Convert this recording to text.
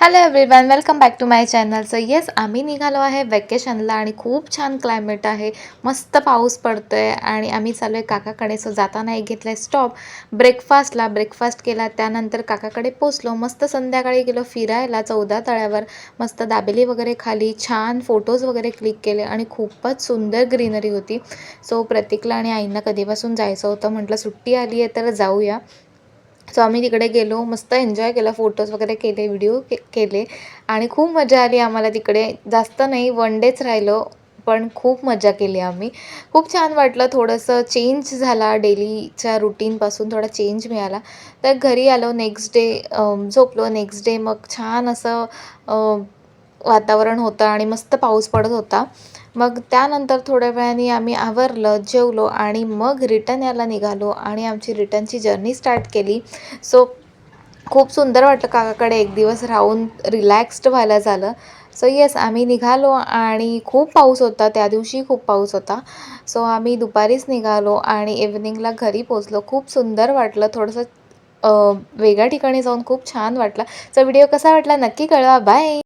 Hello everyone, welcome back to my channel. So yes, आम्ही निघालो आहे वेकेशनला आणि खूप छान क्लायमेट आहे. मस्त पाऊस पडतोय आणि आम्ही चाललो आहे काकाकडे. सो जाताना एक घेतला आहे स्टॉप ब्रेकफास्टला. ब्रेकफास्ट केला, त्यानंतर काकाकडे पोचलो. मस्त संध्याकाळी गेलो फिरायला 14 तळ्यावर. मस्त दाबेली वगैरे खाली, छान फोटोज वगैरे क्लिक केले आणि खूपच सुंदर ग्रीनरी होती. सो प्रतीकला आणि आईंना कधीपासून जायचं होतं, म्हटलं सुट्टी आली आहे तर जाऊया. सो आम्ही तिकडे गेलो, मस्त एन्जॉय केला, फोटोज वगैरे केले, व्हिडिओ केले आणि खूप मजा आली आम्हाला तिकडे. जास्त नाही, 1 डेच राहिलो, पण खूप मजा केली आम्ही. खूप छान वाटलं, थोडंसं चेंज झाला, डेलीच्या रुटीनपासून थोडा चेंज मिळाला. तर घरी आलो, नेक्स्ट डे झोपलो. नेक्स्ट डे मग छान असं वातावरण होतं आणि मस्त पाऊस पडत होता. मग त्यानंतर थोड्या वेळाने आम्ही आवरलं, जेवलो आणि मग रिटर्न यायला निघालो आणि आमची रिटर्नची जर्नी स्टार्ट केली. सो खूप सुंदर वाटलं काकाकडे एक दिवस राहून रिलॅक्स्ड व्हायला झालं. सो येस, आम्ही निघालो आणि खूप पाऊस होता, त्या दिवशी खूप पाऊस होता. सो आम्ही दुपारीच निघालो आणि इव्हनिंगला घरी पोहोचलो. खूप सुंदर वाटलं, थोडंसं वेगळ्या ठिकाणी जाऊन खूप छान वाटलं. सो व्हिडिओ कसा वाटला नक्की कळवा. बाय.